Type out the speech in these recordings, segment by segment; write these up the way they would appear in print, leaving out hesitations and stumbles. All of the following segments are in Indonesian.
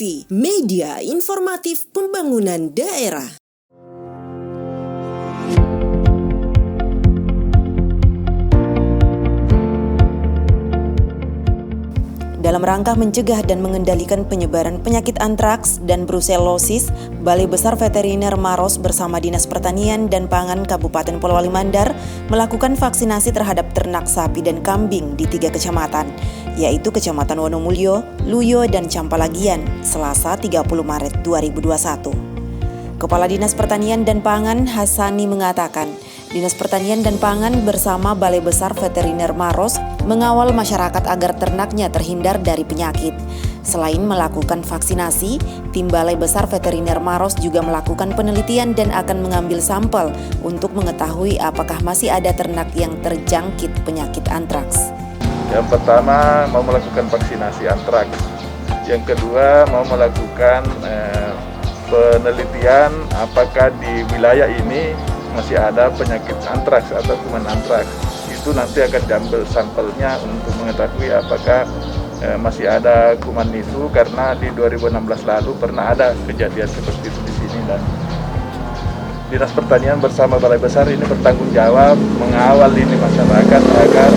TV, media informatif pembangunan daerah. Dalam rangka mencegah dan mengendalikan penyebaran penyakit antraks dan brusellosis, Balai Besar Veteriner Maros bersama Dinas Pertanian dan Pangan Kabupaten Polewali Mandar melakukan vaksinasi terhadap ternak sapi dan kambing di 3 kecamatan, yaitu Kecamatan Wonomulyo, Luyo, dan Campalagian, Selasa 30 Maret 2021. Kepala Dinas Pertanian dan Pangan Hasani mengatakan, Dinas Pertanian dan Pangan bersama Balai Besar Veteriner Maros mengawal masyarakat agar ternaknya terhindar dari penyakit. Selain melakukan vaksinasi, tim Balai Besar Veteriner Maros juga melakukan penelitian dan akan mengambil sampel untuk mengetahui apakah masih ada ternak yang terjangkit penyakit antraks. Yang pertama mau melakukan vaksinasi antraks. Yang kedua mau melakukan penelitian apakah di wilayah ini masih ada penyakit antraks atau kuman antraks. Itu nanti akan diambil sampelnya untuk mengetahui apakah masih ada kuman itu, karena di 2016 lalu pernah ada kejadian seperti itu di sini, dan Dinas Pertanian bersama Balai Besar ini bertanggung jawab mengawal ini masyarakat agar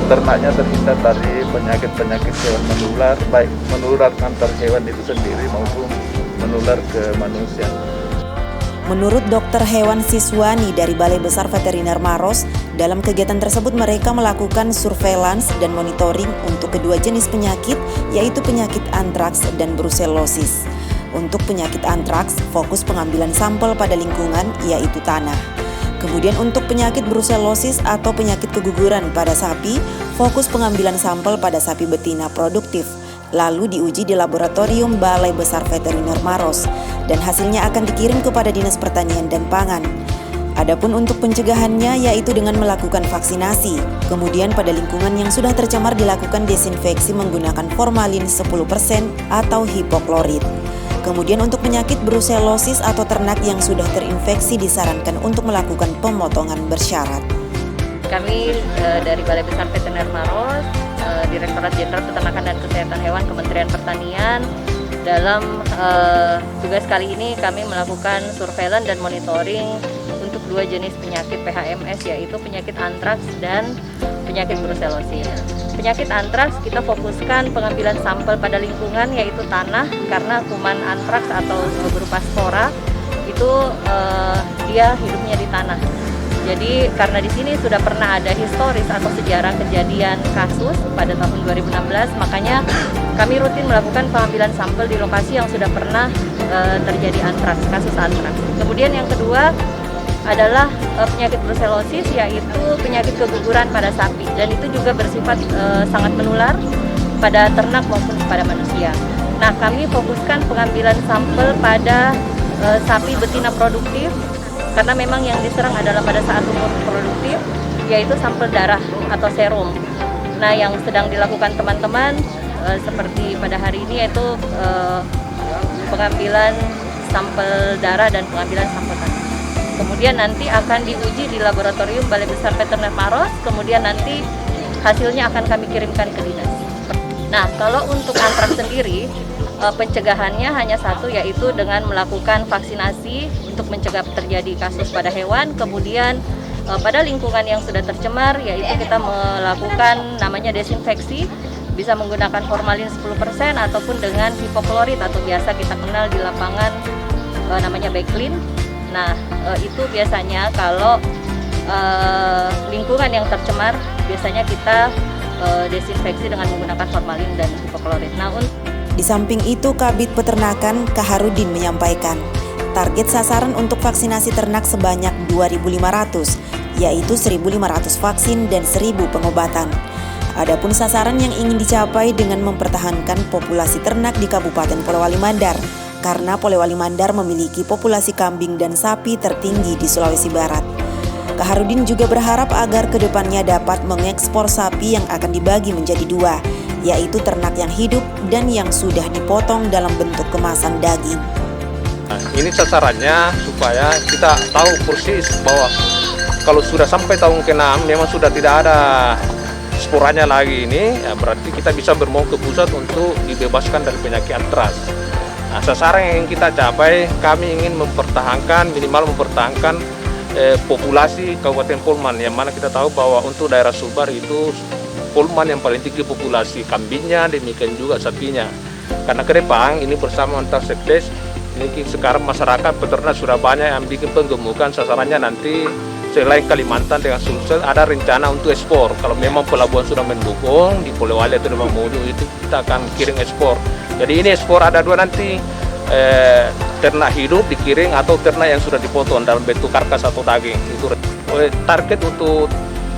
ternaknya terhindar dari penyakit-penyakit hewan menular, baik menular antar hewan itu sendiri maupun menular ke manusia. Menurut Dr. Hewan Siswani dari Balai Besar Veteriner Maros, dalam kegiatan tersebut mereka melakukan surveillance dan monitoring untuk kedua jenis penyakit, yaitu penyakit antraks dan brusellosis. Untuk penyakit antraks, fokus pengambilan sampel pada lingkungan, yaitu tanah. Kemudian untuk penyakit brusellosis atau penyakit keguguran pada sapi, fokus pengambilan sampel pada sapi betina produktif, lalu diuji di laboratorium Balai Besar Veteriner Maros, dan hasilnya akan dikirim kepada Dinas Pertanian dan Pangan. Adapun untuk pencegahannya yaitu dengan melakukan vaksinasi, kemudian pada lingkungan yang sudah tercemar dilakukan desinfeksi menggunakan formalin 10% atau hipoklorit. Kemudian untuk penyakit brusellosis atau ternak yang sudah terinfeksi disarankan untuk melakukan pemotongan bersyarat. Kami dari Balai Besar Veteriner Maros, Direktorat Jenderal Peternakan dan Kesehatan Hewan Kementerian Pertanian, dalam tugas kali ini kami melakukan surveillance dan monitoring untuk 2 jenis penyakit PHMS, yaitu penyakit antraks dan penyakit brusellosis. Penyakit antraks kita fokuskan pengambilan sampel pada lingkungan, yaitu tanah, karena kuman antraks atau berupa spora itu dia hidupnya di tanah. Jadi karena di sini sudah pernah ada historis atau sejarah kejadian kasus pada tahun 2016, makanya kami rutin melakukan pengambilan sampel di lokasi yang sudah pernah terjadi antraks, kasus antraks. Kemudian yang kedua adalah penyakit brusellosis, yaitu penyakit keguguran pada sapi, dan itu juga bersifat sangat menular pada ternak maupun pada manusia. Nah, kami fokuskan pengambilan sampel pada sapi betina produktif, karena memang yang diserang adalah pada saat umur produktif, yaitu sampel darah atau serum. Nah, yang sedang dilakukan teman-teman seperti pada hari ini yaitu pengambilan sampel darah dan pengambilan sampel tanah. Kemudian nanti akan diuji di laboratorium Balai Besar Veteriner Maros, kemudian nanti hasilnya akan kami kirimkan ke dinas. Nah, kalau untuk antraks sendiri, pencegahannya hanya satu, yaitu dengan melakukan vaksinasi untuk mencegah terjadi kasus pada hewan. Kemudian pada lingkungan yang sudah tercemar, yaitu kita melakukan namanya desinfeksi, bisa menggunakan formalin 10% ataupun dengan hipoklorit atau biasa kita kenal di lapangan namanya backlin. Nah, itu biasanya kalau lingkungan yang tercemar, biasanya kita desinfeksi dengan menggunakan formalin dan hipoklorit. Nah, di samping itu, Kabid Peternakan Kaharudin menyampaikan, target sasaran untuk vaksinasi ternak sebanyak 2.500, yaitu 1.500 vaksin dan 1.000 pengobatan. Adapun sasaran yang ingin dicapai dengan mempertahankan populasi ternak di Kabupaten Polewali Mandar, karena Polewali Mandar memiliki populasi kambing dan sapi tertinggi di Sulawesi Barat. Kaharudin juga berharap agar kedepannya dapat mengekspor sapi yang akan dibagi menjadi 2, yaitu ternak yang hidup dan yang sudah dipotong dalam bentuk kemasan daging. Nah, ini sasarannya supaya kita tahu persis bahwa kalau sudah sampai tahun ke-6 memang sudah tidak ada sporanya lagi ini, ya berarti kita bisa bermau ke pusat untuk dibebaskan dari penyakit antraks. Nah, sasaran yang ingin kita capai, kami ingin minimal mempertahankan populasi Kabupaten Polman, yang mana kita tahu bahwa untuk daerah Sumbar itu Polman yang paling tinggi populasi kambingnya, demikian juga sapinya. Karena ke depan ini bersama antar sekdes, ini sekarang masyarakat peternak sudah banyak yang bikin penggemukan, sasarannya nanti selain Kalimantan dengan Sulsel ada rencana untuk ekspor. Kalau memang pelabuhan sudah mendukung di Polewali atau di Mamuju itu kita akan kirim ekspor. Jadi ini ekspor ada dua nanti, ternak hidup dikiring atau ternak yang sudah dipotong dalam bentuk karkas atau daging. Itu target untuk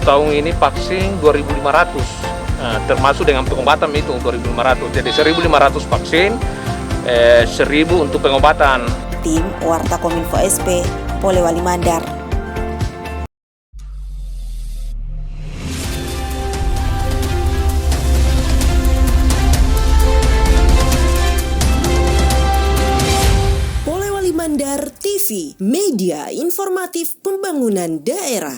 tahun ini vaksin 2.500, termasuk dengan pengobatan itu 2.500. Jadi 1.500 vaksin, 1.000 untuk pengobatan. Tim Warta Kominfo SP, Polewali Mandar. Polewali Mandar TV, media informatif pembangunan daerah.